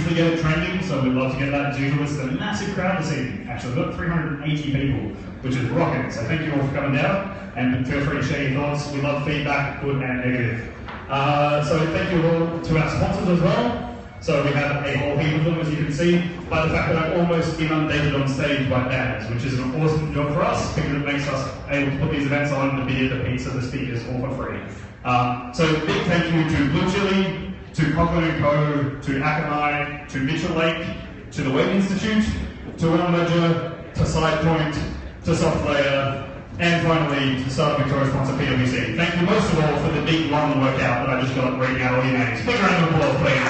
easily get it trending, so we'd love to get that as usual. It's a massive crowd this evening. Actually, we've got 380 people, which is rocking. So thank you all for coming down, and feel free to share your thoughts. We love feedback, good and negative. So thank you all to our sponsors as well. So we have a whole heap of them, as you can see, by the fact that I'm almost inundated on stage by banners, which is an awesome job for us, because it makes us able to put these events on, the beer, the pizza, the speakers, all for free. So big thank you to Blue Chili, to Conklin & Co., to Akamai, to Mitchell Lake, to the Web Institute, to Ledger, to SidePoint, to SoftLayer, and finally to Startup Victoria sponsor PwC. Thank you most of all for the big long workout that I just got reading out all your names. Big round of applause, please.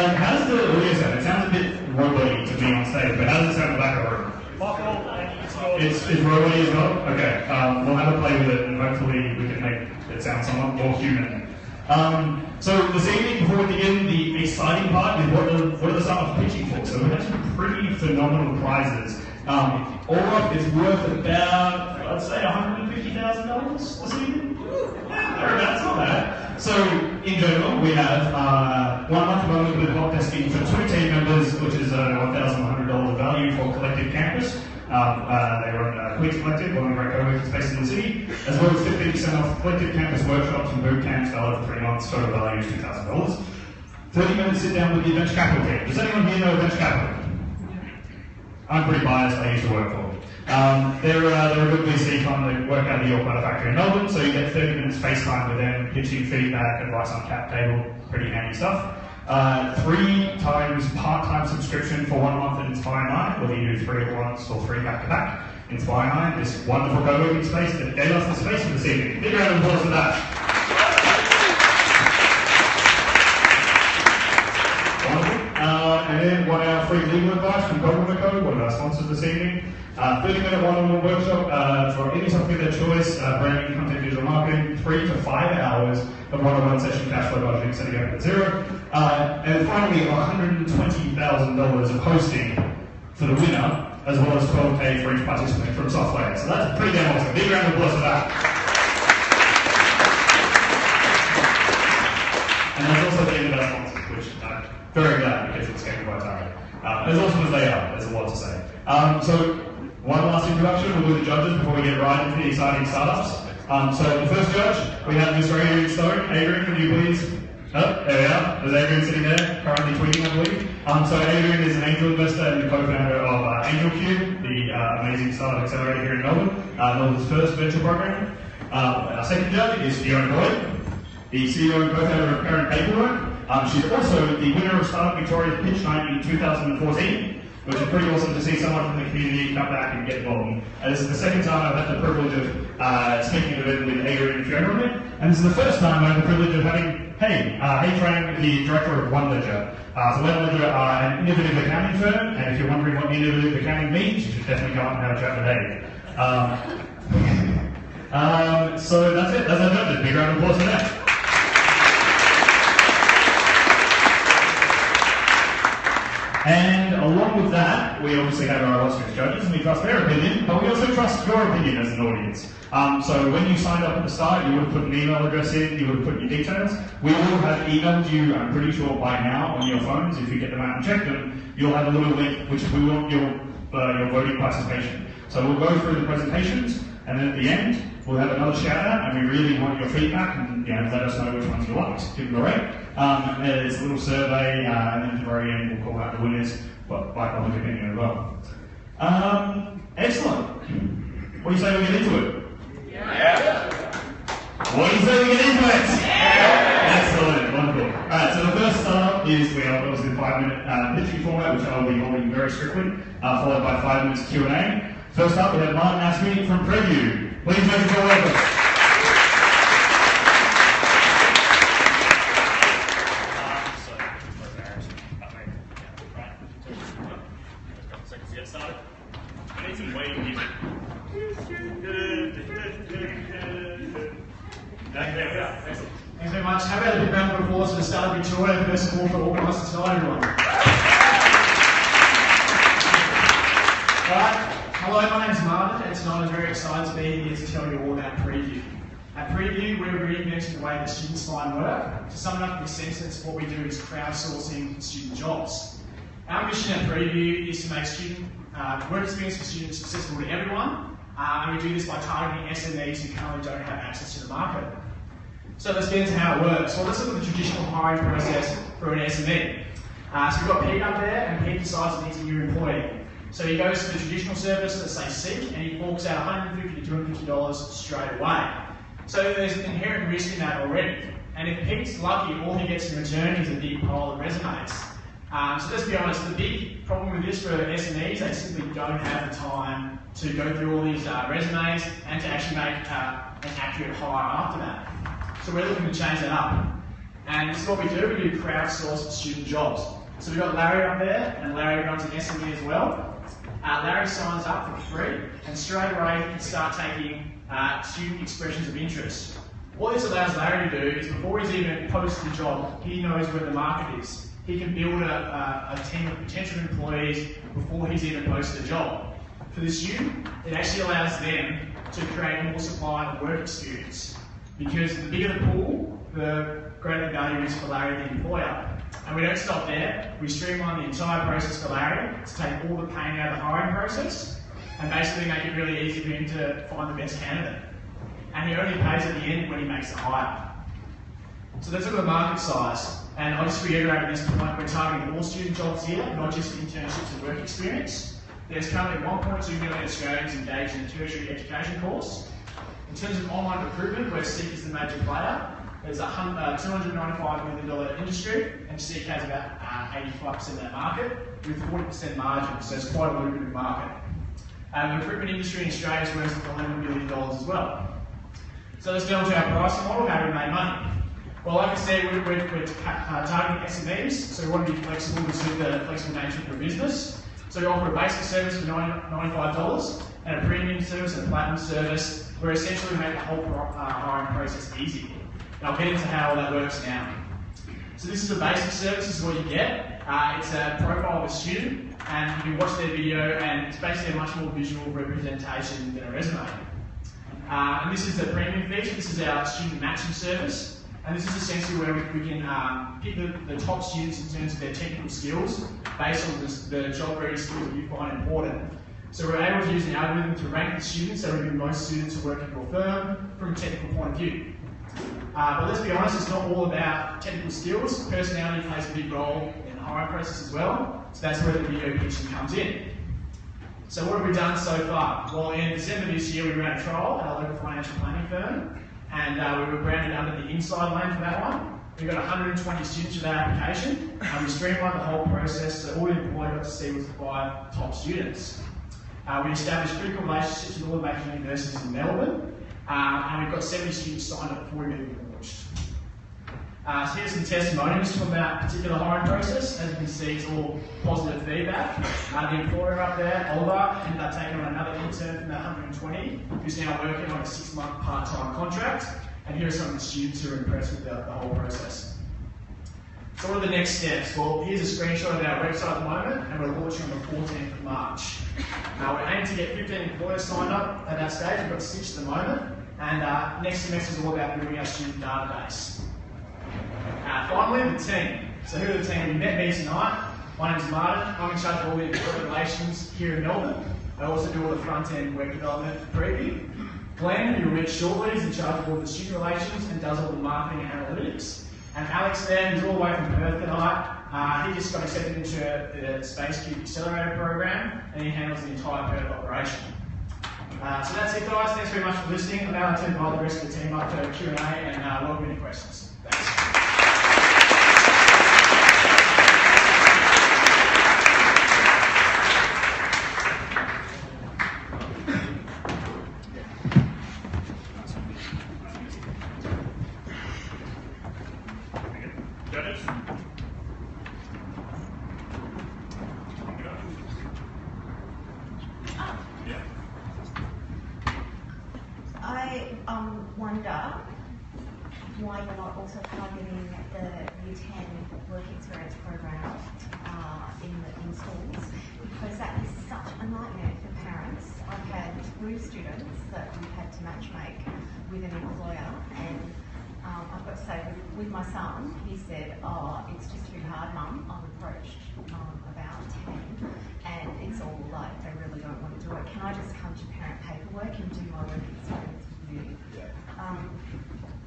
How does the audio sound? It sounds a bit robot-y to me on stage, but how does it sound in the back of the room? It's robot-y as well? Okay, we'll have a play with it and hopefully we can make it sound somewhat more human. So this evening, before we begin, the exciting part is what are the startups pitching for? So we have some pretty phenomenal prizes. All up, it's worth about, I'd say, $150,000 this evening. Yeah, that's not bad. So in general, we have 1 month of unlimited hot desking for 2 team members, which is $1,100 of value for Collective Campus. They run Queen's Collective, one of the great co-working spaces in the city, as well as 15% off Collective Campus workshops and boot camps valid for 3 months, total value is $2,000. 30 minutes sit down with the venture capital team. Does anyone here know venture capital? I'm pretty biased, I used to work for them. They're a good VC fund, they work out of the York Butter Factory in Melbourne, so you get 30 minutes FaceTime with them, pitching feedback, advice on cap table, pretty handy stuff. 3 times part-time subscription for 1 month at Inspire 9, whether you do 3 at once or 3 back-to-back. Inspire 9, this wonderful co-working space that gave us the space for this evening. Big round of applause for that. And then 1 hour free legal advice from Conklin & Co., one of our sponsors this evening. 30-minute one-on-one workshop for any topic of their choice, branding, content, digital marketing, 3 to 5 hours of one-on-one session cash flow budgeting, setting up at 0. And finally, $120,000 of hosting for the winner, as well as $12K for each participant from SoftLayer. So that's pretty damn awesome. Big round of applause for that. And there's also the end of our sponsors, which I'm very glad because it's getting quite tiring. As awesome as they are, there's a lot to say. So, one last introduction, we'll do the judges before we get right into the exciting startups. So the first judge, we have Mr. Adrian Stone. Adrian, can you please? Oh, there we are. There's Adrian sitting there, currently tweeting, I believe. So Adrian is an angel investor and the co-founder of AngelCube, the amazing startup accelerator here in Melbourne, Melbourne's first venture program. Our second judge is Fiona Boyd, the CEO and co-founder of Parent Paperwork. She's also the winner of Startup Victoria's Pitch Night in 2014. Which is pretty awesome to see someone from the community come back and get involved. This is the second time I've had the privilege of speaking at an event with Adrian and Fiona on it, and this is the first time I have the privilege of having, hey Frank, the director of OneLedger. So OneLedger are an innovative accounting firm, and if you're wondering what innovative accounting means, you should definitely come up and have a chat with Dave. So that's it, that's our judges. Big round of applause for that. And along with that, we obviously have our illustrious judges, and we trust their opinion, but we also trust your opinion as an audience. So when you signed up at the start, you would have put an email address in, you would have put your details. We will have emailed you, I'm pretty sure by now, on your phones. If you get them out and check them, you'll have a little link which we want your voting participation. So we'll go through the presentations, and then at the end, we'll have another shout out, and we really want your feedback, and let us know which ones you liked. Give them a rate. There's a little survey, and then at the very end, we'll call out the winners, but by public opinion as well. Excellent. What do you say we get into it? Yeah. What do you say we get into it? Yeah. Excellent. Wonderful. Alright, so the first startup is we have obviously the 5-minute pitching format, which I will be holding very strictly, followed by 5 minutes Q&A. First up, we have Martin Aspey from Preview. Please make it feel welcome. Thanks very much. How about a big round of applause for the Startup Victoria Festival for organising tonight, everyone? Alright, hello, my name's Martin, and tonight I'm very excited to be here to tell you all about Preview. At Preview, we're reinventing the way that students find work. To sum it up in this sentence, what we do is crowdsourcing student jobs. Our mission at Preview is to make student work experience for students accessible to everyone, and we do this by targeting SMEs who currently don't have access to the market. So let's get into how it works. Well, let's look at the traditional hiring process for an SME. So we've got Pete up there, and Pete decides he needs a new employee. So he goes to the traditional service, let's say Seek, and he forks out $150 to $250 straight away. So there's an inherent risk in that already. And if Pete's lucky, all he gets in return is a big pile of resumes. So let's be honest, the big problem with this for SMEs, they simply don't have the time to go through all these resumes and to actually make an accurate hire after that. So we're looking to change that up. And this is what we do crowdsource student jobs. So we've got Larry up there, and Larry runs an SME as well. Larry signs up for free, and straight away he can start taking student expressions of interest. What this allows Larry to do is, before he's even posted the job, he knows where the market is. He can build a team of potential employees before he's even posted a job. For the student, it actually allows them to create more supply of work experience. Because the bigger the pool, the greater the value is for Larry, the employer. And we don't stop there. We streamline the entire process for Larry to take all the pain out of the hiring process and basically make it really easy for him to find the best candidate. And he only pays at the end when he makes the hire. So let's look at the market size. And I'll just reiterate at this point, we're targeting all student jobs here, not just internships and work experience. There's currently 1.2 million Australians engaged in a tertiary education course. In terms of online recruitment, where Seek is the major player, there's a $295 million industry, and Seek has about 85% of that market, with 40% margin, so it's quite a lucrative market. The recruitment industry in Australia is worth $11 million as well. So let's go into our pricing model, how do we make money? Well, like I said, we're targeting SMEs, so we want to be flexible to suit the flexible nature of the business. So we offer a basic service for $95 and a premium service and a platinum service, where essentially we make the whole hiring process easy. And I'll get into how all that works now. So this is a basic service, this is what you get. It's a profile of a student, and you can watch their video, and it's basically a much more visual representation than a resume. And this is the premium feature. This is our student matching service, and this is essentially where we can pick the top students in terms of their technical skills based on the job-ready skills that you find important. So we're able to use an algorithm to rank the students so we can most students who work in your firm from a technical point of view. But let's be honest, it's not all about technical skills. Personality plays a big role in the hiring process as well, so that's where the video pitching comes in. So what have we done so far? Well, in December this year, we ran a trial at our local financial planning firm, and we were branded under the Inside lane for that one. We got 120 students with that application, and we streamlined the whole process so all the employer got to see was the 5 top students. We established critical relationships with all the major universities in Melbourne, and we've got 70 students signed up before we even launched. So here's some testimonials from that particular hiring process. As you can see, it's all positive feedback. The employer up there, Oliver, ended up taking on another intern from that 120, who's now working on a 6-month part-time contract. And here are some of the students who are impressed with the whole process. So what are the next steps? Well, here's a screenshot of our website at the moment, and we're launching on the 14th of March. We're aiming to get 15 employers signed up at that stage. We've got 6 at the moment, and next semester is all about building our student database. Finally, the team. So who are the team? We met me tonight. My name's Martin. I'm in charge of all the employee relations here in Melbourne. I also do all the front-end web development for Preview. Glenn, who you'll meet shortly, is in charge of all the student relations and does all the marketing and analytics. And Alex there, who's all the way from Perth tonight, he just got accepted into the Space Cube Accelerator program, and he handles the entire Perth operation. So that's it, guys. Thanks very much for listening. I'm now going to invite the rest of the team up to Q&A and welcome any questions. Thanks. I wonder why you're not also targeting the Year 10 work experience program in schools, because that is such a nightmare for parents. I've had 3 students that we've had to matchmake with an employer, and I've got to say, with my son, he said, "Oh, it's just too hard, Mum. I've approached about 10, and it's all like they really don't want to do it. Can I just come to parent paperwork and do my work experience with you?"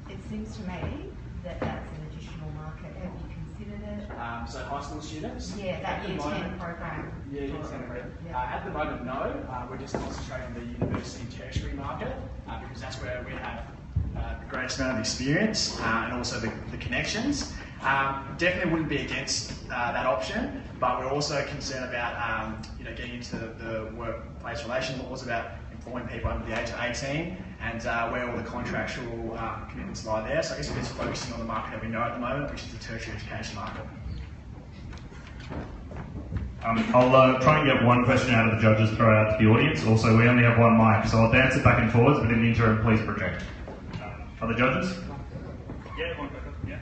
It seems to me that that's an additional market. Have you considered it? So high school students? Yeah, that Year 10 program. Yeah, Year 10 program. At the moment, no. We're just concentrating on the university and tertiary market because that's where we have the greatest amount of experience and also the connections. Definitely wouldn't be against that option, but we're also concerned about getting into the workplace relation laws about employing people under the age of 18 and where all the contractual commitments lie there. So I guess we're just focusing on the market that we know at the moment, which is the tertiary education market. I'll try and get one question out of the judges, throw it out to the audience. Also, we only have one mic, so I'll dance it back and forwards, but in the interim, please project. Other judges? Yeah, one question. Yeah.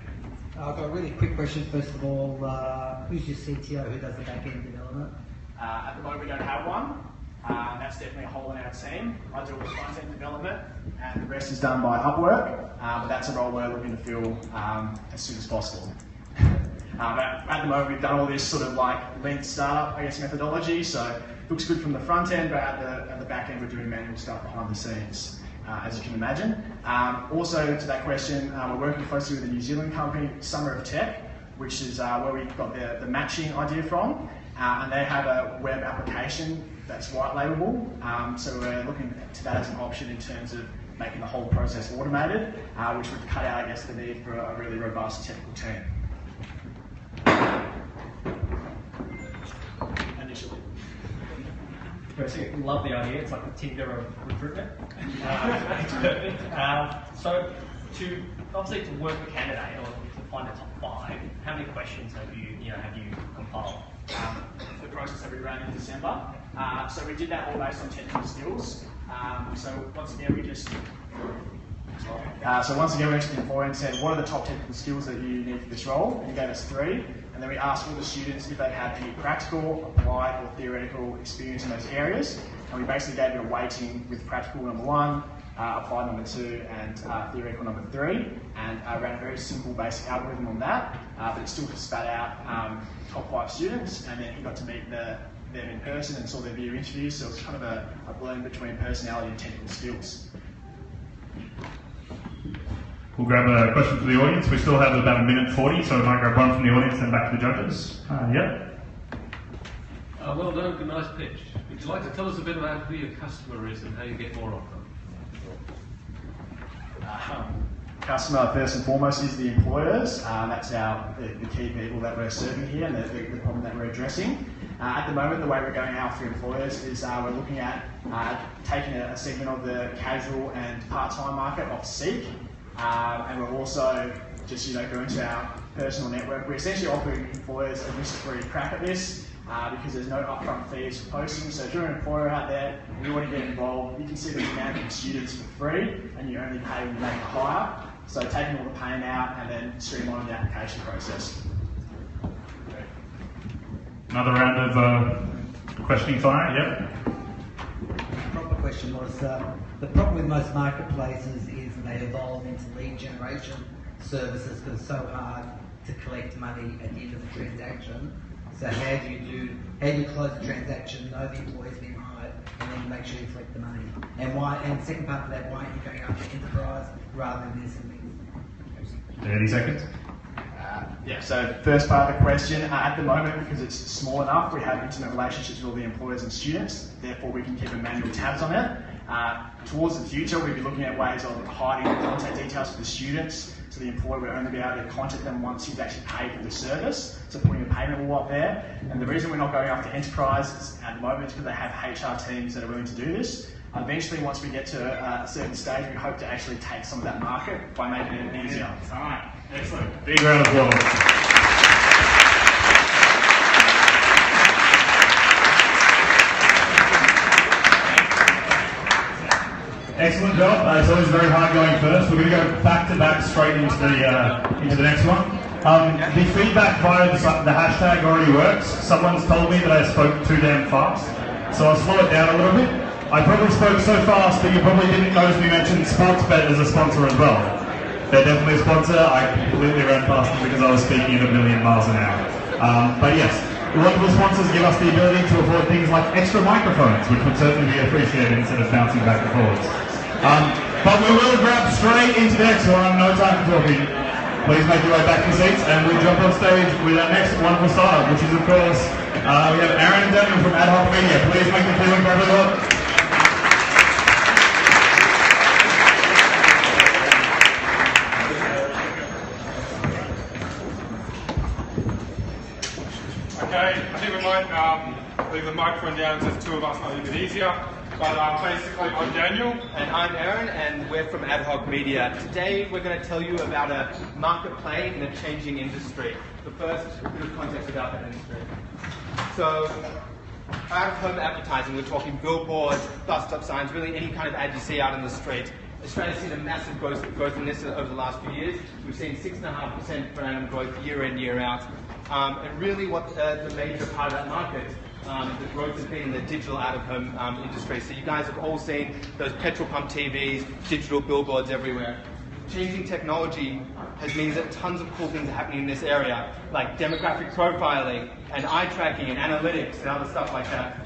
I've got a really quick question. First of all, who's your CTO who does the back-end development? At the moment, we don't have one. That's definitely a hole in our team. I do all the front-end development, and the rest is done by Upwork, but that's a role we're looking to fill as soon as possible. But at the moment, we've done all this sort of like linked startup, I guess, methodology, so it looks good from the front end, but at the back end, we're doing manual stuff behind the scenes, as you can imagine. Also, to that question, we're working closely with a New Zealand company, Summer of Tech, which is where we got the matching idea from, and they have a web application that's white labelable, so we're looking to that as an option in terms of making the whole process automated, which would cut out, I guess, the need for a really robust technical team. Initially. Firstly, love the idea. It's like the Tinder of recruitment. It's perfect. So, obviously to work a candidate or to find the top 5, how many questions have you compiled? The process that we ran in December. So we did that all based on technical skills. So once again, we went to the employer and said, what are the top technical skills that you need for this role? And he gave us 3. And then we asked all the students if they had any practical, applied, or theoretical experience in those areas. And we basically gave it a weighting with practical number 1, applied number 2, and theoretical number 3. And ran a very simple basic algorithm on that. But it still spat out top 5 students. And then he got to meet them in person and saw their video interviews. So it was kind of a blend between personality and technical skills. We'll grab a question from the audience. We still have about 1:40, so we might grab one from the audience and back to the judges. Yeah. Well done, good, nice pitch. Would you like to tell us a bit about who your customer is and how you get more of them? Customer, first and foremost, is the employers. That's the key people that we're serving here and the problem that we're addressing. At the moment, the way we're going after employers is we're looking at taking a segment of the casual and part-time market off Seek. And we're also just going to our personal network. We're essentially offering employers a risk-free crack at this because there's no upfront fees for posting. So if you're an employer out there and you want to get involved, you can see the amount of students for free and you only pay when you make a hire. So taking all the pain out and then streamlining the application process. Another round of questioning fire, yep. The proper question was, the problem with most marketplaces is they evolve into lead generation services because it's so hard to collect money at the end of the transaction. So how do you close the transaction, know the employee's been hired, and then make sure you collect the money? And the second part of that, why aren't you going after enterprise rather than this and this? 30 seconds. So first part of the question, at the moment, because it's small enough, we have intimate relationships with all the employers and students, therefore we can keep a manual tabs on it. Towards the future, we'll be looking at ways of hiding the contact details for the students, so the employer will only be able to contact them once he's actually paid for the service, so putting a payment wall up there. And the reason we're not going after enterprises at the moment is because they have HR teams that are willing to do this. Eventually, once we get to a certain stage, we hope to actually take some of that market by making it easier. All right, excellent. Big round of applause. Excellent. awesome job. It's always very hard going first. We're going to go back to back straight into the next one. The feedback via the hashtag already works. Someone's told me that I spoke too damn fast, so I'll slow it down a little bit. I probably spoke so fast that you probably didn't notice me mention Sportsbet as a sponsor as well. They're definitely a sponsor. I completely ran past them because I was speaking at 1,000,000 miles an hour. But yes, wonderful sponsors give us the ability to afford things like extra microphones, which would certainly be appreciated instead of bouncing back and forwards. But we will grab straight into the next one. No time for talking. Please make your way back to seats, and we'll jump on stage with our next wonderful startup, which is, of course, we have Aaron and Daniel from Ad Hoc Media. Please make them feel incredibly well. Okay, I think we might leave the microphone down so two of us might be a bit easier. But basically, I'm Daniel. And I'm Aaron, and we're from Ad Hoc Media. Today, we're going to tell you about a market play in a changing industry. But first, a bit of context about that industry. So, out-of-home advertising, we're talking billboards, bus stop signs, really any kind of ad you see out in the street. Australia's seen a massive growth in this over the last few years. We've seen 6.5% per annum growth year in, year out. And really what the major part of that market, the growth has been in the digital out-of-home industry. So you guys have all seen those petrol pump TVs, digital billboards everywhere. Changing technology has means that tons of cool things are happening in this area, like demographic profiling and eye tracking and analytics and other stuff like that.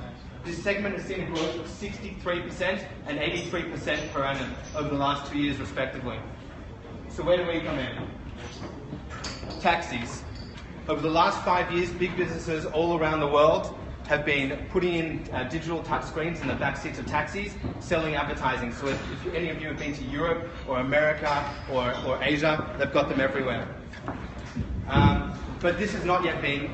This segment has seen a growth of 63% and 83% per annum over the last 2 years respectively. So where do we come in? Taxis. Over the last 5 years, big businesses all around the world have been putting in digital touch screens in the back seats of taxis, selling advertising. So if any of you have been to Europe or America or Asia, they've got them everywhere. But this has not yet been...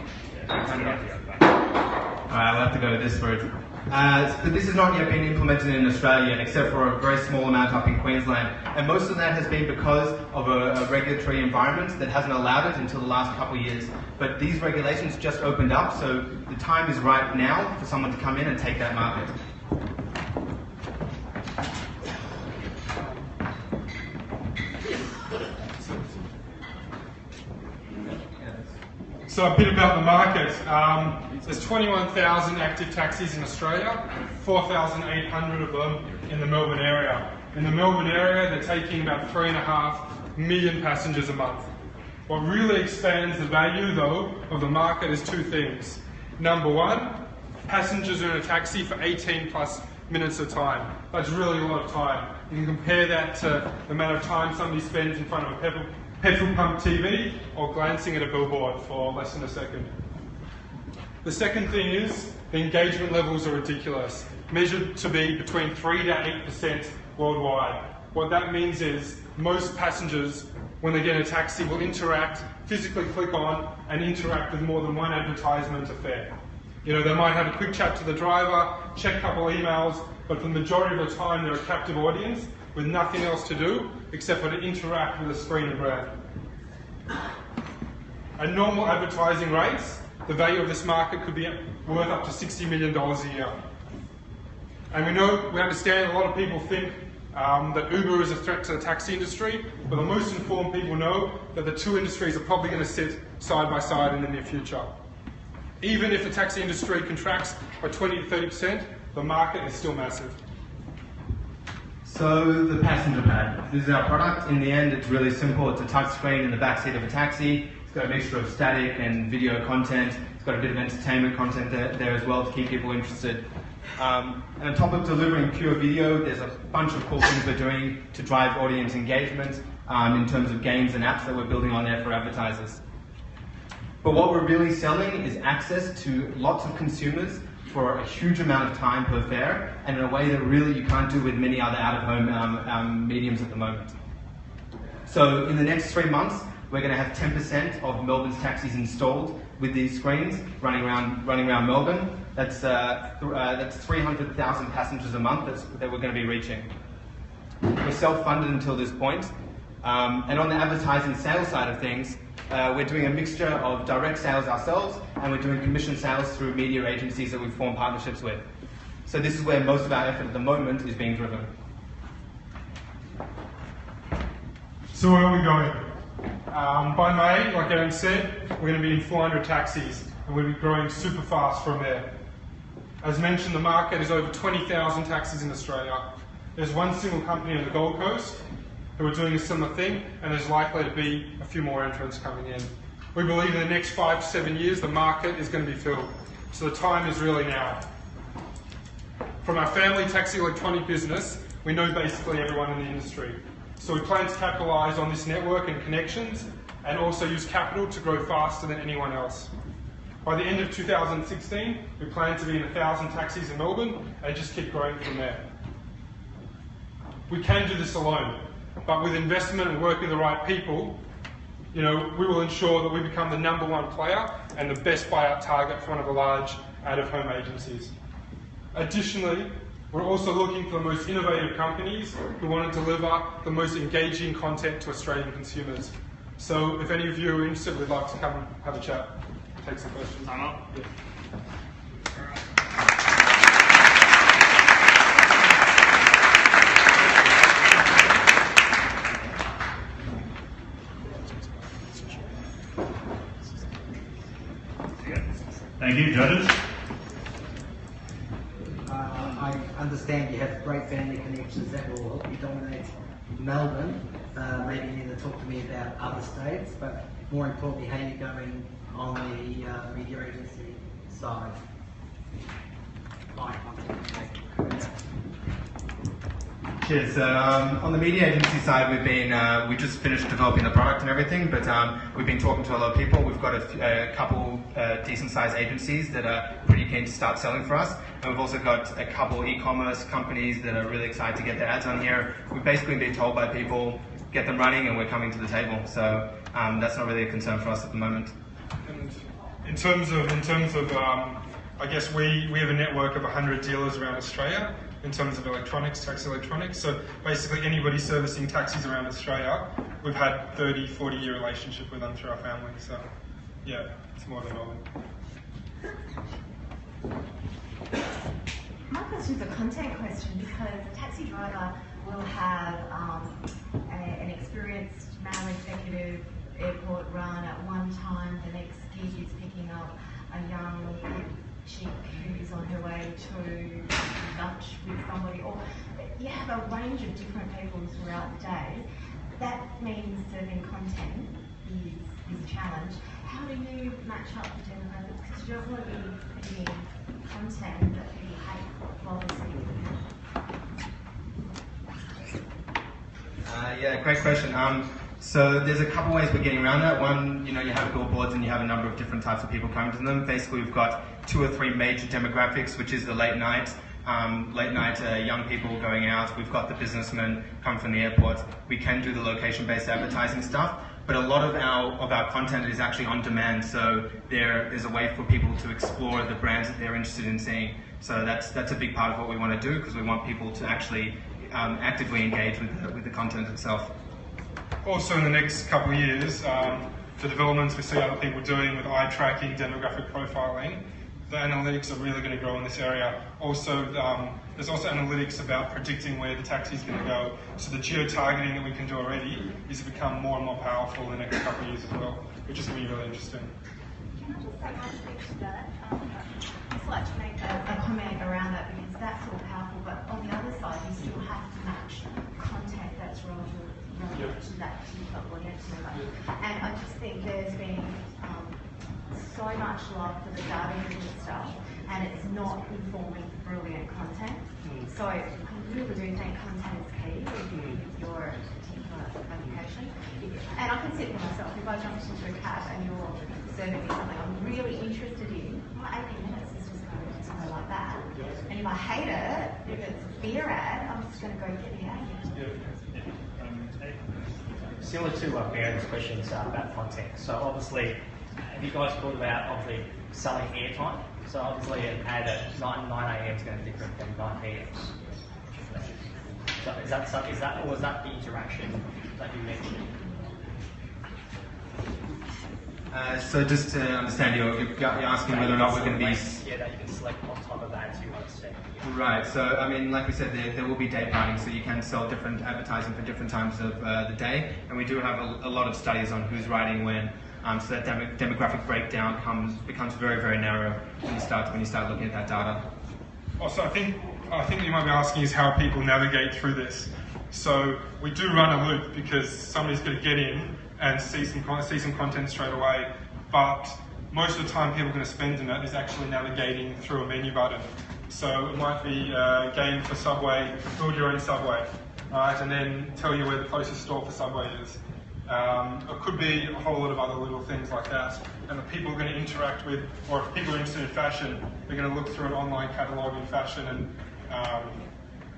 I'll have to go this route. But this has not yet been implemented in Australia, except for a very small amount up in Queensland. And most of that has been because of a regulatory environment that hasn't allowed it until the last couple of years. But these regulations just opened up, so the time is right now for someone to come in and take that market. So a bit about the market. There's 21,000 active taxis in Australia, 4,800 of them in the Melbourne area. In the Melbourne area, they're taking about 3.5 million passengers a month. What really expands the value, though, of the market is two things. Number one, passengers are in a taxi for 18 plus minutes of time. That's really a lot of time. You can compare that to the amount of time somebody spends in front of a petrol pump TV or glancing at a billboard for less than a second. The second thing is the engagement levels are ridiculous, measured to be between 3 to 8% worldwide. What that means is most passengers, when they get in a taxi, will interact, physically click on and interact with more than one advertisement a fare. You know, they might have a quick chat to the driver, check a couple of emails, but for the majority of the time they're a captive audience with nothing else to do except for to interact with the screen and brand. At normal advertising rates, the value of this market could be worth up to $60 million a year. And we understand a lot of people think that Uber is a threat to the taxi industry, but the most informed people know that the two industries are probably going to sit side by side in the near future. Even if the taxi industry contracts by 20 to 30%, the market is still massive. So the passenger pad. This is our product. In the end, it's really simple. It's a touch screen in the back seat of a taxi. It's got a mixture of static and video content. It's got a bit of entertainment content there as well to keep people interested. And on top of delivering pure video, there's a bunch of cool things we're doing to drive audience engagement in terms of games and apps that we're building on there for advertisers. But what we're really selling is access to lots of consumers for a huge amount of time per fare, and in a way that really you can't do with many other out-of-home mediums at the moment. So in the next 3 months, we're going to have 10% of Melbourne's taxis installed with these screens running around Melbourne. That's 300,000 passengers a month that we're going to be reaching. We're self-funded until this point. And on the advertising sales side of things, we're doing a mixture of direct sales ourselves, and we're doing commission sales through media agencies that we've formed partnerships with. So this is where most of our effort at the moment is being driven. So where are we going? By May, like Aaron said, we're going to be in 400 taxis, and we'll be growing super fast from there. As mentioned, the market is over 20,000 taxis in Australia. There's one single company on the Gold Coast who are doing a similar thing, and there's likely to be a few more entrants coming in. We believe in the next 5 to 7 years, the market is going to be filled. So the time is really now. From our family taxi electronic business, we know basically everyone in the industry. So we plan to capitalise on this network and connections, and also use capital to grow faster than anyone else. By the end of 2016, we plan to be in 1,000 taxis in Melbourne, and just keep growing from there. We can do this alone, but with investment and working with the right people, we will ensure that we become the #1 player and the best buyout target for one of the large out-of-home agencies. Additionally, we're also looking for the most innovative companies who want to deliver the most engaging content to Australian consumers. So if any of you are interested, we'd like to come and have a chat, take some questions. Anna? Yeah. Thank you, judges. I understand you have great family connections that will help you dominate Melbourne. Maybe you need to talk to me about other states, but more importantly, how you're going on the media agency side. Cheers. So on the media agency side, we just finished developing the product and everything, but we've been talking to a lot of people. We've got a couple decent-sized agencies that are pretty keen to start selling for us, and we've also got a couple e-commerce companies that are really excited to get their ads on here. We've basically been told by people, get them running, and we're coming to the table. So that's not really a concern for us at the moment. And in terms of I guess we have a network of 100 dealers around Australia in terms of electronics, taxi electronics. So basically anybody servicing taxis around Australia, we've had 30, 40-year relationship with them through our family. So yeah, it's more than normal. My question's a content question, because a taxi driver will have an experienced male executive airport run at one time. The next gig is picking up a young chick who's on her way to lunch with somebody, or you have a range of different people throughout the day. That means serving content is a challenge. How do you match up the demographics? Because you don't want to be putting in content that people hate while they're sitting there. Yeah, great question. So there's a couple ways we're getting around that. One, you have billboards and you have a number of different types of people coming to them. Basically, we've got 2 or 3 major demographics, which is the late night young people going out. We've got the businessmen come from the airport. We can do the location-based advertising stuff, but a lot of our content is actually on demand. So there's a way for people to explore the brands that they're interested in seeing. So that's a big part of what we want to do, because we want people to actually actively engage with the content itself. Also in the next couple of years, the developments we see other people doing with eye tracking, demographic profiling, the analytics are really going to grow in this area. Also, there's also analytics about predicting where the taxi is going to go. So the geo-targeting that we can do already is to become more and more powerful in the next couple of years as well, which is going to be really interesting. Can I just say one thing to that? I'd just like to make a comment around that, because that's all powerful, but on the other side, you still have to match content that's relevant to that particular audience member. And I just think there's been so much love for the data-driven stuff, and it's not informing brilliant content. So I really do think content is key with your particular application. And I can sit with myself, if I jumped into a cab and you're serving me something I'm really interested in, my 18 minutes is just going to something like that. And if I hate it, if it's a beer ad, I'm just going to go get the ad. Similar to Baron's questions about content. So obviously, have you guys thought about obviously selling airtime? So obviously an ad at 9 a.m. is going to be different from 9 p.m. So is that or was that the interaction that you mentioned? So just to understand, you're asking whether or not we're going to be... Yeah, that you can select on top of that if you want to stay. Right, so I mean, like we said, there will be day planning, so you can sell different advertising for different times of the day, and we do have a lot of studies on who's writing when, so that demographic breakdown becomes very, very narrow when you start looking at that data. Also, I think you might be asking is how people navigate through this. So we do run a loop because somebody's going to get in and see some content straight away, but most of the time people are going to spend in it is actually navigating through a menu button. So it might be a game for Subway, build your own Subway, right, and then tell you where the closest store for Subway is. It could be a whole lot of other little things like that, and the people are going to interact with, or if people are interested in fashion, they're going to look through an online catalogue in fashion, and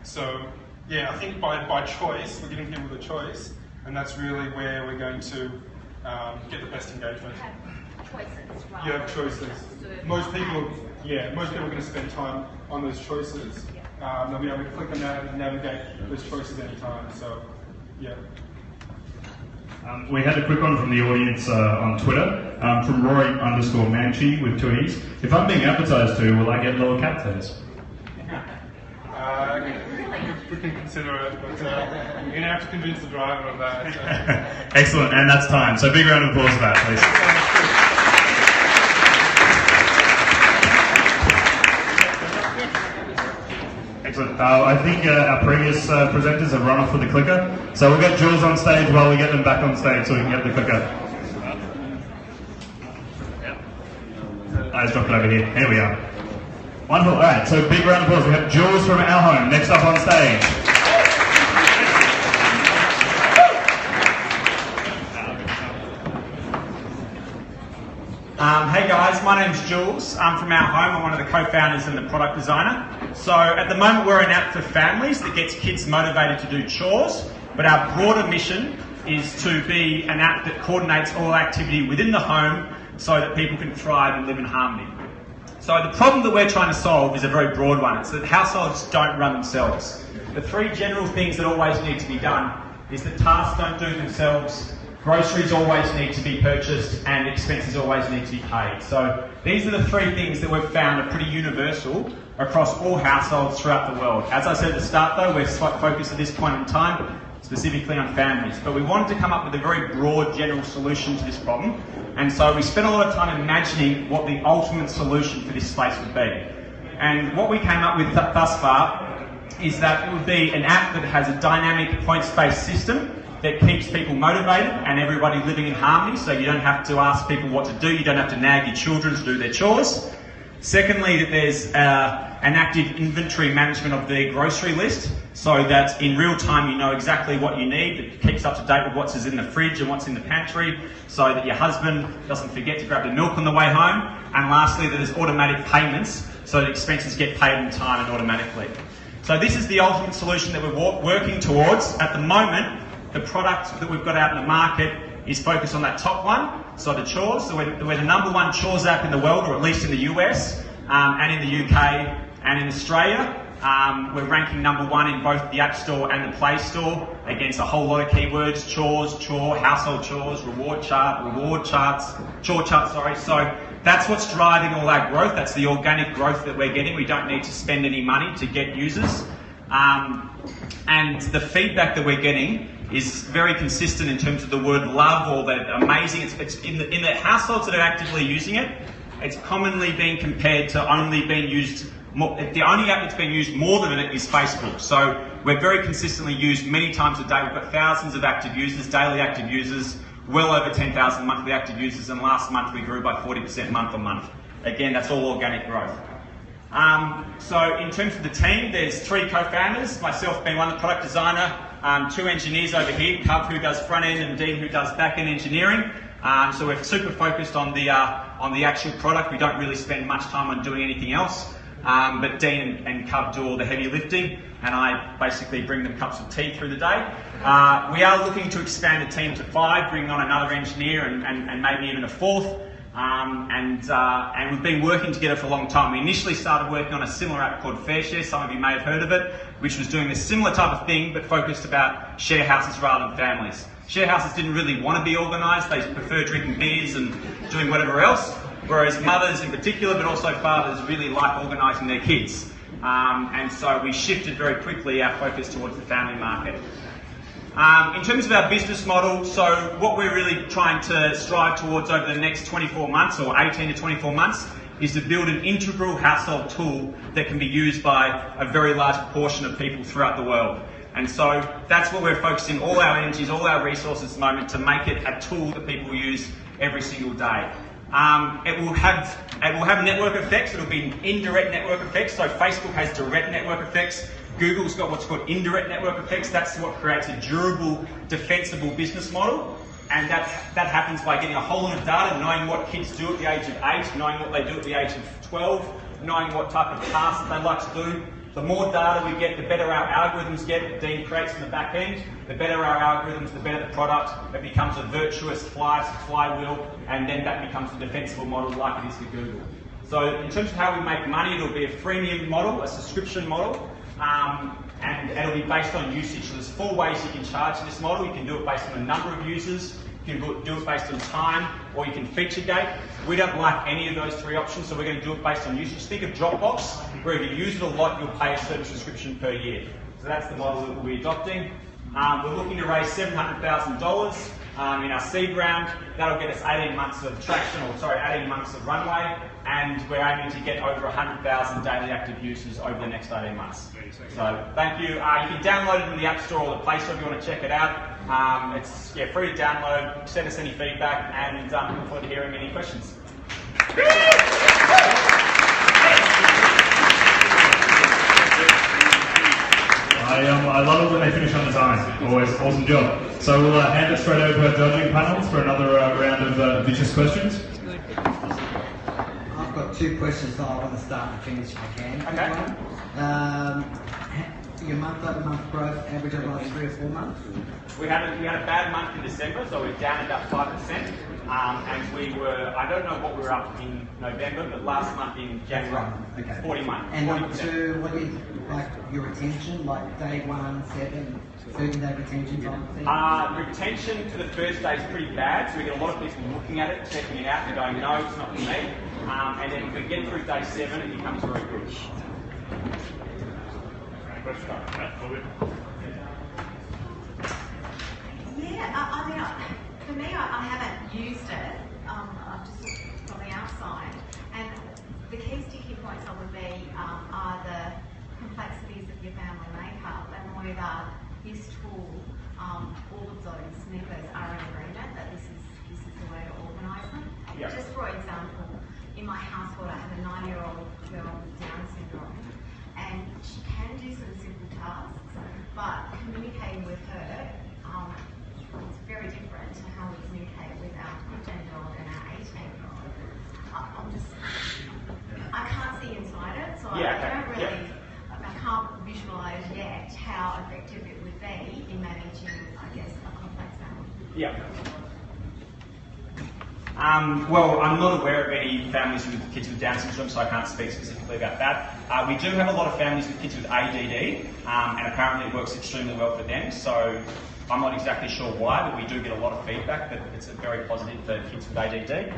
so yeah, I think by choice, we're giving people the choice, and that's really where we're going to get the best engagement. Choices, right? You have choices. Most people are going to spend time on those choices. They'll be able to click on that and navigate those choices anytime. So, yeah. We had a quick one from the audience on Twitter, from Rory_Manchi with 2 E's. If I'm being advertised to, will I get lower cat fees? We can consider it, but you're going to have to convince the driver of that. So. Excellent, and that's time. So big round of applause for that, please. Excellent. I think our previous presenters have run off with the clicker, so we'll get Jules on stage while we get them back on stage so we can get the clicker. I just dropped it over here. Here we are. Wonderful. All right, so big round of applause. We have Jules from Our Home next up on stage. Hey guys, my name's Jules. I'm from Our Home. I'm one of the co-founders and the product designer. So at the moment we're an app for families that gets kids motivated to do chores, but our broader mission is to be an app that coordinates all activity within the home so that people can thrive and live in harmony. So the problem that we're trying to solve is a very broad one. It's that households don't run themselves. The 3 general things that always need to be done is that tasks don't do themselves, groceries always need to be purchased, and expenses always need to be paid. So these are the 3 things that we've found are pretty universal across all households throughout the world. As I said at the start though, we're focused at this point in time specifically on families, but we wanted to come up with a very broad general solution to this problem, and so we spent a lot of time imagining what the ultimate solution for this space would be. And what we came up with thus far is that it would be an app that has a dynamic points-based system that keeps people motivated and everybody living in harmony, so you don't have to ask people what to do, you don't have to nag your children to do their chores. Secondly, that there's an active inventory management of their grocery list, so that in real time you know exactly what you need. It keeps up to date with what's in the fridge and what's in the pantry, so that your husband doesn't forget to grab the milk on the way home. And lastly, that there's automatic payments, so that expenses get paid in time and automatically. So this is the ultimate solution that we're working towards. At the moment, the product that we've got out in the market is focused on that top one, so the chores. So we're the #1 chores app in the world, or at least in the US, and in the UK and in Australia. We're ranking #1 in both the App Store and the Play Store against a whole lot of keywords: chores, chore, household chores, chore charts, sorry. So that's what's driving all our growth. That's the organic growth that we're getting. We don't need to spend any money to get users. And the feedback that we're getting is very consistent in terms of the word love, or that amazing. It's in the households that are actively using it, it's commonly being compared to only being used more. The only app that's being used more than it is Facebook. So we're very consistently used many times a day. We've got thousands of active users, daily active users, well over 10,000 monthly active users, and last month we grew by 40% month on month. Again, that's all organic growth. So in terms of the team, there's 3 co-founders, myself being one, the product designer, 2 engineers over here, Cub who does front end and Dean who does back end engineering. So we're super focused on the actual product. We don't really spend much time on doing anything else. But Dean and Cub do all the heavy lifting, and I basically bring them cups of tea through the day. We are looking to expand the team to 5, bring on another engineer and maybe even a 4th. And we've been working together for a long time. We initially started working on a similar app called FareShare. Some of you may have heard of it, which was doing a similar type of thing, but focused about share houses rather than families. Share houses didn't really want to be organised. They prefer drinking beers and doing whatever else, whereas mothers in particular, but also fathers, really like organising their kids. And so we shifted very quickly our focus towards the family market. In terms of our business model, so what we're really trying to strive towards over the next 24 months or 18 to 24 months is to build an integral household tool that can be used by a very large proportion of people throughout the world. And so that's what we're focusing all our energies, all our resources at the moment, to make it a tool that people use every single day. It will have network effects. It'll be indirect network effects. So Facebook has direct network effects. Google's got what's called indirect network effects. That's what creates a durable, defensible business model. And that happens by getting a whole lot of data, knowing what kids do at the age of 8, knowing what they do at the age of 12, knowing what type of tasks they like to do. The more data we get, the better our algorithms get, that Dean creates in the back end. The better our algorithms, the better the product. It becomes a virtuous flywheel, and then that becomes a defensible model like it is for Google. So in terms of how we make money, it'll be a freemium model, a subscription model, and it'll be based on usage. So there's 4 ways you can charge this model. You can do it based on the number of users, you can do it based on time, or you can feature gate. We don't like any of those 3 options, so we're going to do it based on usage. Think of Dropbox, where if you use it a lot, you'll pay a certain subscription per year. So that's the model that we'll be adopting. We're looking to raise $700,000 in our seed round. That'll get us 18 months of traction, 18 months of runway, and we're aiming to get over 100,000 daily active users over the next 18 months. So thank you. You can download it in the App Store or the Play Store if you want to check it out. It's free to download. Send us any feedback, and look forward to hearing any questions. I love it when they finish on time. Always awesome job. So we'll hand it straight over to our judging panels for another round of vicious questions. I've got 2 questions that I want to start and finish if I can. Okay. Your month-over-month growth average over the last 3 or 4 months? We had a bad month in December, so we're down about 5%. And we were, I don't know what we were up in November, but last month in January, Okay. 40%. And number 2, what is like your retention, like day 1, 7, 30-day retention type of thing? Retention to the first day is pretty bad, so we get a lot of people looking at it, checking it out, and going, no, it's not for me. And then if we get through day 7, it becomes very good. Yeah, for me, I haven't used it. I've just looked from the outside, and the key sticky points would be are the complexities of your family makeup, and whether this tool, all of those members are in agreement that this is the way to organise them. Yep. Just for example, in my household, I have a 9-year-old girl with Down syndrome, and she can do some simple tasks, but communicating with her is very different to how we communicate with our 15-year-old and our 18-year-old. I can't see inside it, so I can't visualise yet how effective it would be in managing, I guess, a complex family. Yeah. Well, I'm not aware of any families with kids with Down syndrome, so I can't speak specifically about that. We do have a lot of families with kids with ADD, and apparently it works extremely well for them, so I'm not exactly sure why, but we do get a lot of feedback that it's very positive for kids with ADD.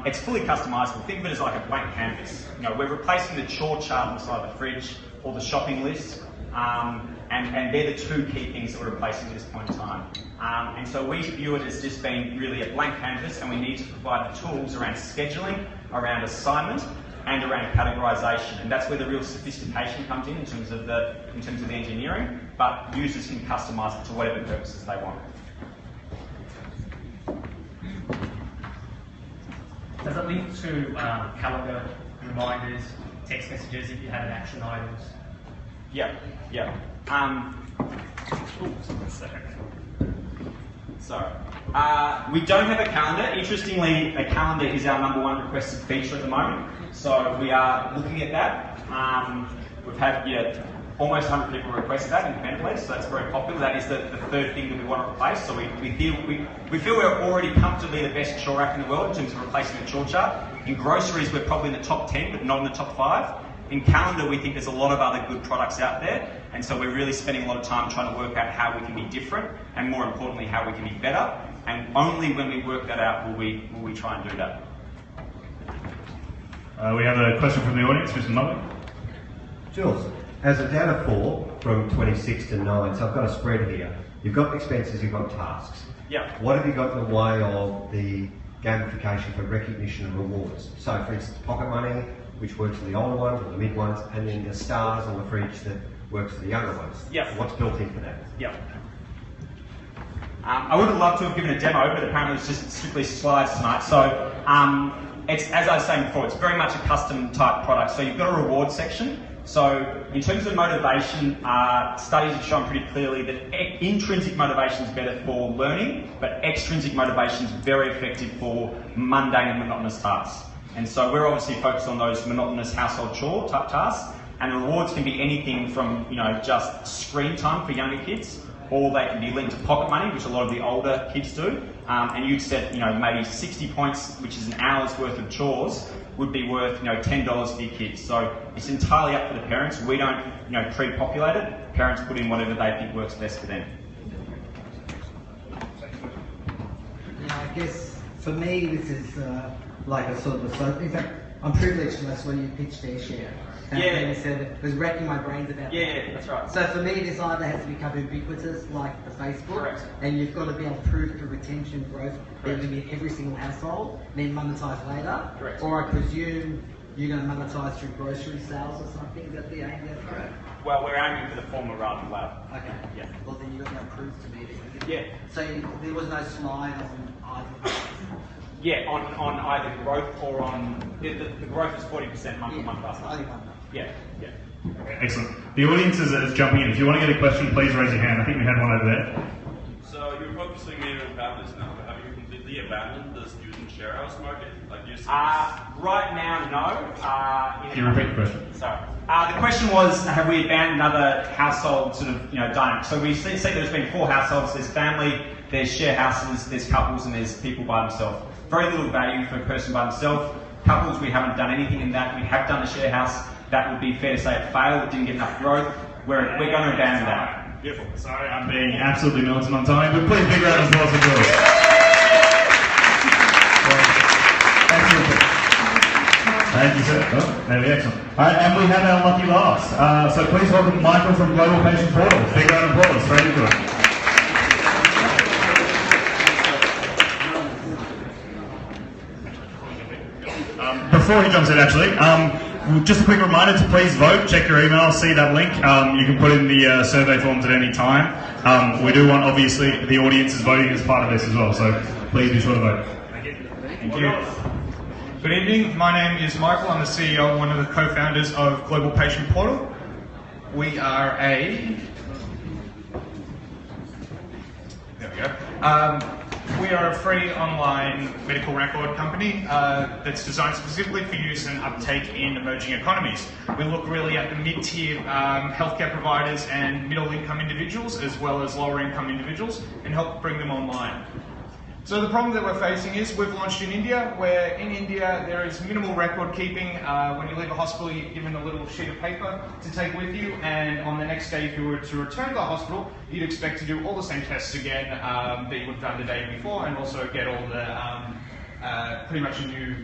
It's fully customisable. Think of it as like a blank canvas. We're replacing the chore chart on the side of the fridge or the shopping list, and they're the 2 key things that we're replacing at this point in time. And so we view it as just being really a blank canvas, and we need to provide the tools around scheduling, around assignment, and around categorisation, and that's where the real sophistication comes in terms of the engineering. But users can customise it to whatever purposes they want. Does it link to calendar reminders, text messages if you had action items? Yeah. Sorry. We don't have a calendar. Interestingly, a calendar is our #1 requested feature at the moment, so we are looking at that. We've had almost 100 people requested that independently, so that's very popular. That is the third thing that we want to replace. So we feel we're already comfortably the best chore rack in the world in terms of replacing the chore chart. In groceries, we're probably in the top 10, but not in the top 5. In calendar, we think there's a lot of other good products out there, and so we're really spending a lot of time trying to work out how we can be different, and more importantly, how we can be better. And only when we work that out will we try and do that. We have a question from the audience, Mr. Mullen. Jules, as a data 4 from 26 to 9, so I've got a spread here. You've got expenses, you've got tasks. Yeah. What have you got in the way of the gamification for recognition and rewards? So, for instance, pocket money, which works for the older ones or the mid ones, and then the stars on the fridge that works for the younger ones. Yeah. What's built into that? Yeah. I would have loved to have given a demo, but apparently it's just strictly slides tonight. So it's, as I was saying before, it's very much a custom type product. So you've got a reward section. So in terms of motivation, studies have shown pretty clearly that intrinsic motivation is better for learning, but extrinsic motivation is very effective for mundane and monotonous tasks. And so we're obviously focused on those monotonous household chore type tasks, and rewards can be anything from, you know, just screen time for younger kids, or they can be linked to pocket money, which a lot of the older kids do. And you'd set, you know, maybe 60 points, which is an hour's worth of chores, would be worth, you know, $10 for your kids. So it's entirely up to the parents. We don't, you know, pre-populate it. Parents put in whatever they think works best for them. Yeah, I guess for me this is like a sort of in fact, I'm privileged to that's when you pitched their share. Yeah. And said it was racking my brains about Yeah, that's right. So for me, this either has to become ubiquitous, like the Facebook, Correct. and you've got to be able to prove to retention growth that you in every single household, then monetize later. Correct. Or I presume you're going to monetize through grocery sales or something. Is that the aim there? Correct. Well, we're aiming for the former rather than the latter. Okay. Yeah. Well, then you've got to prove to me that. Yeah. So there was no slide on either. Yeah, on either growth or on the growth is 40% month on month last Only month. one. Yeah, yeah. Okay, excellent. The audience is jumping in. If you want to get a question, please raise your hand. I think we had one over there. So you're focusing mainly on families now, but have you completely abandoned the student share house market? Like you Right now, no. Can you repeat the question? Sorry. The question was, have we abandoned other household sort of, you know, dynamics? So we see there's been 4 households. There's family, there's share houses, there's couples, and there's people by themselves. Very little value for a person by themselves. Couples, we haven't done anything in that. We have done the share house. That would be fair to say it failed. It didn't get enough growth. We're going to abandon that. Beautiful. Sorry, I'm being absolutely militant on time, but please big round of applause for George. Excellent. Thank you, sir. Oh, there we go. Excellent. All right, and we have our lucky last. So please welcome Michael from Global Patient Portal. Big round of applause. Straight into it. Before he jumps in, actually, just a quick reminder to please vote. Check your email, see that link. You can put in the survey forms at any time. We do want, obviously, the audience is voting as part of this as well, so please be sure to vote. Thank you. Good evening. My name is Michael. I'm the CEO and one of the co-founders of Global Patient Portal. We are a... There we go. We are a free online medical record company that's designed specifically for use and uptake in emerging economies. We look really at the mid-tier healthcare providers and middle-income individuals as well as lower-income individuals and help bring them online. So the problem that we're facing is we've launched in India, where in India there is minimal record keeping. When you leave a hospital, you're given a little sheet of paper to take with you, and on the next day, if you were to return to the hospital, you'd expect to do all the same tests again that you would have done the day before, and also get all the pretty much a new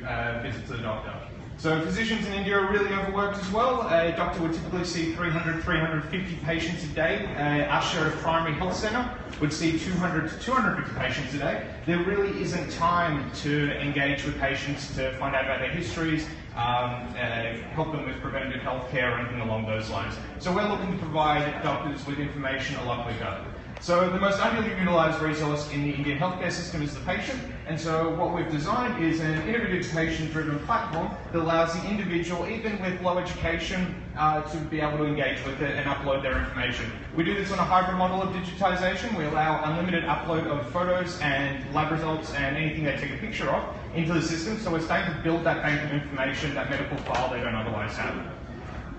visit to the doctor. So physicians in India are really overworked as well. A doctor would typically see 300, 350 patients a day. Our share of primary health centre would see 200 to 250 patients a day. There really isn't time to engage with patients to find out about their histories, help them with preventative health care or anything along those lines. So we're looking to provide doctors with information a lot quicker. So the most underutilized resource in the Indian healthcare system is the patient, and so what we've designed is an innovative patient-driven platform that allows the individual, even with low education, to be able to engage with it and upload their information. We do this on a hybrid model of digitization. We allow unlimited upload of photos and lab results and anything they take a picture of into the system, so we're starting to build that bank of information, that medical file they don't otherwise have.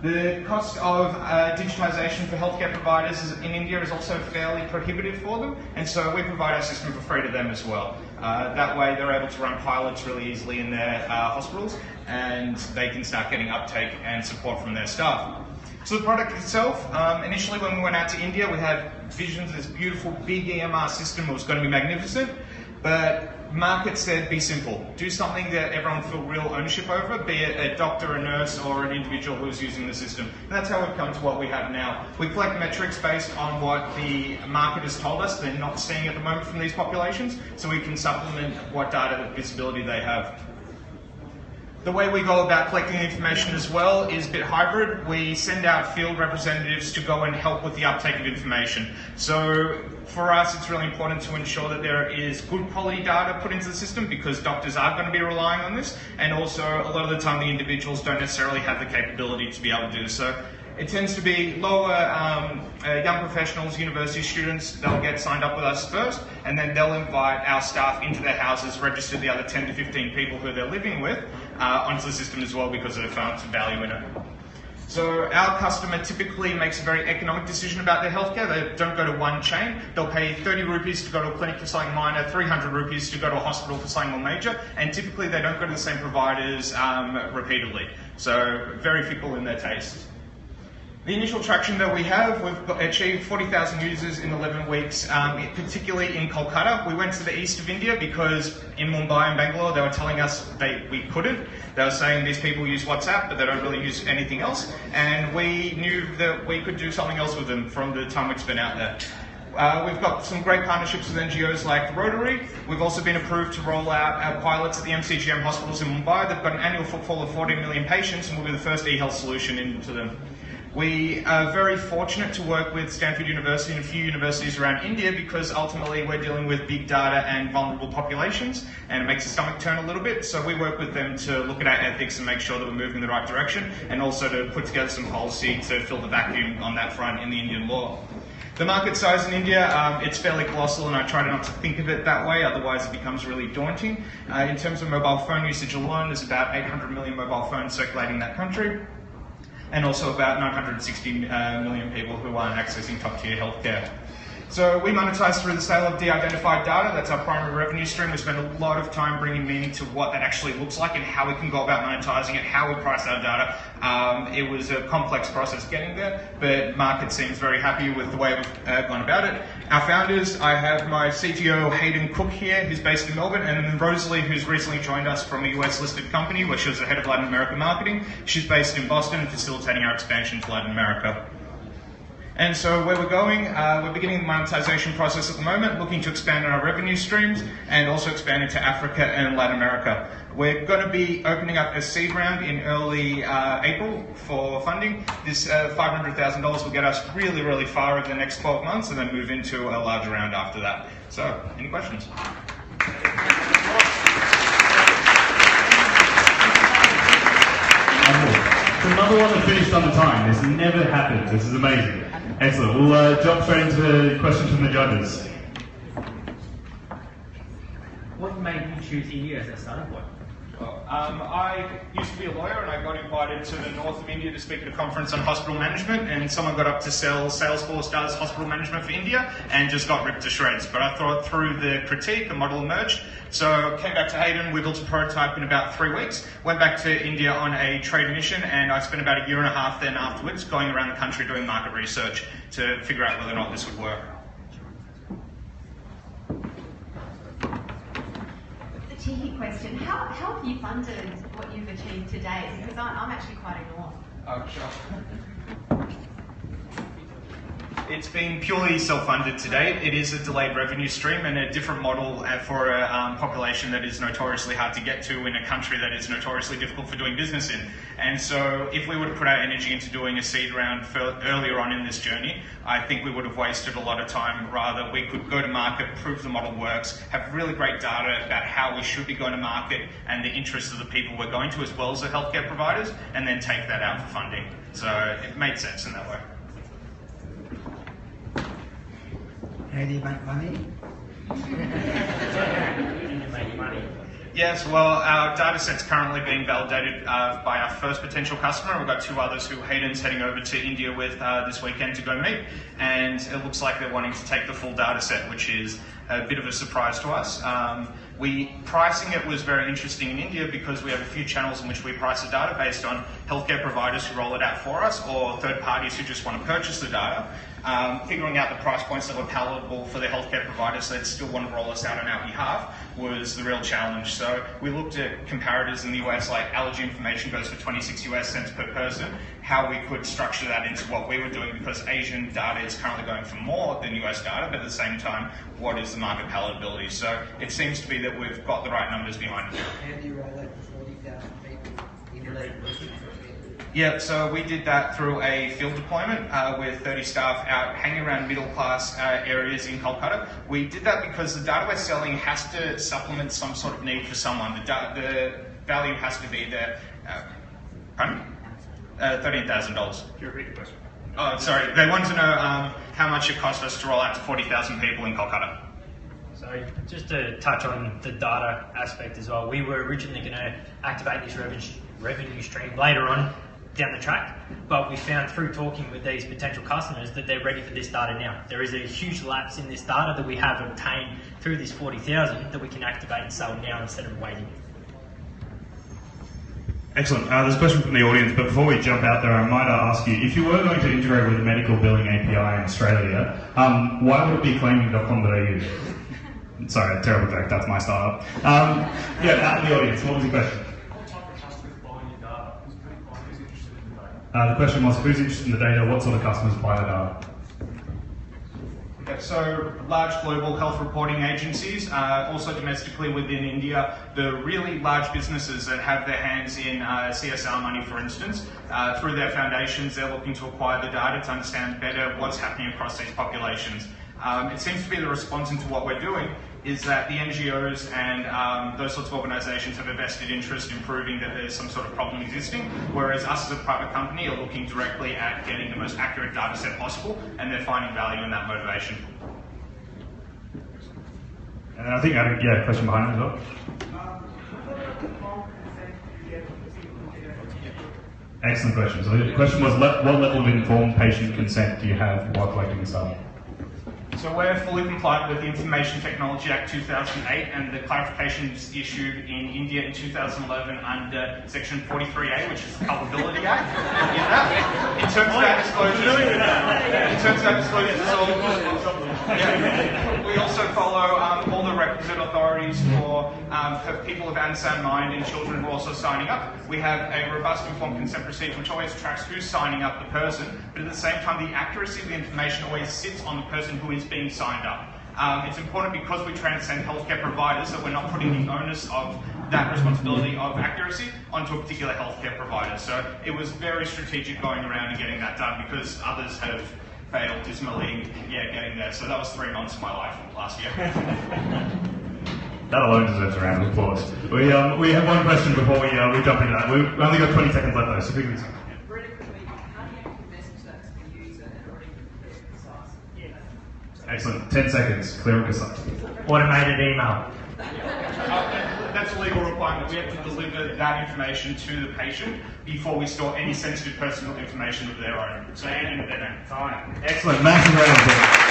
The cost of digitization for healthcare providers in India is also fairly prohibitive for them, and so we provide our system for free to them as well. That way they're able to run pilots really easily in their hospitals, and they can start getting uptake and support from their staff. So the product itself, initially when we went out to India, we had visions of this beautiful big EMR system. It was going to be magnificent, but market said be simple. Do something that everyone feel real ownership over, be it a doctor, a nurse, or an individual who's using the system. And that's how we've come to what we have now. We collect metrics based on what the market has told us they're not seeing at the moment from these populations, so we can supplement what data visibility they have. The way we go about collecting the information as well is a bit hybrid. We send out field representatives to go and help with the uptake of information. So for us, it's really important to ensure that there is good quality data put into the system, because doctors are going to be relying on this, and also a lot of the time the individuals don't necessarily have the capability to be able to do so. It tends to be lower young professionals, university students. They'll get signed up with us first, and then they'll invite our staff into their houses, register the other 10 to 15 people who they're living with onto the system as well, because they've found some value in it. So our customer typically makes a very economic decision about their healthcare. They don't go to one chain. They'll pay 30 rupees to go to a clinic for something minor, 300 rupees to go to a hospital for something more major, and typically they don't go to the same providers repeatedly. So very fickle in their taste. The initial traction that we have, we've achieved 40,000 users in 11 weeks, particularly in Kolkata. We went to the east of India because in Mumbai and Bangalore they were telling us we couldn't. They were saying these people use WhatsApp, but they don't really use anything else. And we knew that we could do something else with them from the time we'd been out there. We've got some great partnerships with NGOs like Rotary. We've also been approved to roll out our pilots at the MCGM hospitals in Mumbai. They've got an annual footfall of 14 million patients, and we'll be the first e-health solution into them. We are very fortunate to work with Stanford University and a few universities around India, because ultimately we're dealing with big data and vulnerable populations, and it makes the stomach turn a little bit. So we work with them to look at our ethics and make sure that we're moving in the right direction, and also to put together some policy to fill the vacuum on that front in the Indian law. The market size in India, it's fairly colossal, and I try not to think of it that way, otherwise it becomes really daunting. In terms of mobile phone usage alone, there's about 800 million mobile phones circulating in that country, and also about 960 million people who aren't accessing top-tier healthcare. So we monetize through the sale of de-identified data. That's our primary revenue stream. We spend a lot of time bringing meaning to what that actually looks like and how we can go about monetizing it, how we price our data. It was a complex process getting there, but market seems very happy with the way we've gone about it. Our founders, I have my CTO Hayden Cook here, who's based in Melbourne, and then Rosalie, who's recently joined us from a US listed company where she was the head of Latin America marketing. She's based in Boston and facilitating our expansion to Latin America. And so where we're going, we're beginning the monetization process at the moment, looking to expand on our revenue streams and also expand into Africa and Latin America. We're going to be opening up a seed round in early April for funding. This $500,000 will get us really, really far over the next 12 months, and then move into a larger round after that. So, any questions? Another one that finished on time. This never happened. This is amazing. Excellent. We'll jump straight into questions from the judges. What made you choose India as a starting point? I used to be a lawyer, and I got invited to the north of India to speak at a conference on hospital management, and someone got up to sell Salesforce does hospital management for India, and just got ripped to shreds. But I thought through the critique, a model emerged. So came back to Hayden, we built a prototype in about 3 weeks, went back to India on a trade mission, and I spent about 1.5 years then afterwards going around the country doing market research to figure out whether or not this would work. Cheeky question. How have you funded what you've achieved to date? Because I'm actually quite in awe. Oh, sure. It's been purely self-funded to date. It is a delayed revenue stream and a different model for a population that is notoriously hard to get to in a country that is notoriously difficult for doing business in. And so if we would have put our energy into doing a seed round earlier on in this journey, I think we would have wasted a lot of time. Rather, we could go to market, prove the model works, have really great data about how we should be going to market and the interests of the people we're going to, as well as the healthcare providers, and then take that out for funding. So it made sense in that way. How do you make money? Yes, well, our data set's currently being validated by our first potential customer. We've got 2 others who Hayden's heading over to India with this weekend to go meet, and it looks like they're wanting to take the full data set, which is a bit of a surprise to us. Pricing it was very interesting in India because we have a few channels in which we price the data based on healthcare providers who roll it out for us or third parties who just want to purchase the data. Figuring out the price points that were palatable for the healthcare providers that still want to roll us out on our behalf was the real challenge. So we looked at comparators in the US, like allergy information goes for 26 US cents per person, how we could structure that into what we were doing, because Asian data is currently going for more than US data, but at the same time, what is the market palatability? So it seems to be that we've got the right numbers behind it. How do you roll out to 40,000 people in less than 6 months? Yeah, so we did that through a field deployment with 30 staff out hanging around middle class areas in Kolkata. We did that because the data we're selling has to supplement some sort of need for someone. The value has to be there. Pardon? $13,000. Can you repeat the question? Oh, sorry. They want to know how much it cost us to roll out to 40,000 people in Kolkata. So just to touch on the data aspect as well, we were originally going to activate this revenue stream later on down the track, but we found through talking with these potential customers that they're ready for this data now. There is a huge lapse in this data that we have obtained through this 40,000 that we can activate and sell now instead of waiting. Excellent. There's a question from the audience, but before we jump out there, I might ask you, if you were going to integrate with the medical billing API in Australia, why would it be claiming.com.au? Sorry, terrible joke, that's my startup. Out in the audience, what was the question? What type of customers buying your data? Who's interested in the data? The question was, who's interested in the data? What sort of customers buy the data? So large global health reporting agencies, also domestically within India, the really large businesses that have their hands in CSR money, for instance, through their foundations, they're looking to acquire the data to understand better what's happening across these populations. It seems to be the response into what we're doing is that the NGOs and those sorts of organisations have a vested interest in proving that there's some sort of problem existing, whereas us as a private company are looking directly at getting the most accurate data set possible, and they're finding value in that motivation. And I think, a question behind it as well. Excellent question. So the question was, what level of informed patient consent do you have while collecting this data? So we're fully compliant with the Information Technology Act 2008 and the clarifications issued in India in 2011 under Section 43A, which is the Culpability Act. In terms of our disclosures, we also follow all the requisite authorities for people of unsound mind and children who are also signing up. We have a robust informed consent procedure which always tracks who's signing up the person, but at the same time the accuracy of the information always sits on the person who is being signed up. It's important because we transcend healthcare providers that we're not putting the onus of that responsibility of accuracy onto a particular healthcare provider. So it was very strategic going around and getting that done because others have failed dismally getting there. So that was 3 months of my life last year. That alone deserves a round of applause. We have one question before we jump into that. We've only got 20 seconds left though, so quickly. Really quickly, how do you message that to the user and already clear and concise? Excellent. 10 seconds. Clear and concise. Automated email. That's a legal requirement. We have to deliver that information to the patient before we store any sensitive personal information of their own. So, and their name. Fine. Excellent. Massive round of applause.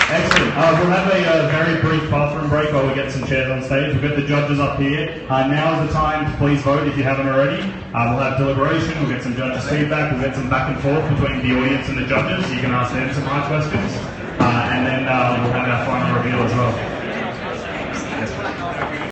Excellent. We'll have a very brief bathroom break while we get some chairs on stage. We've got the judges up here. Now is the time to please vote if you haven't already. We'll have deliberation, we'll get some judges' feedback, we'll get some back and forth between the audience and the judges. You can ask them some hard questions. And then we'll have our final reveal as well.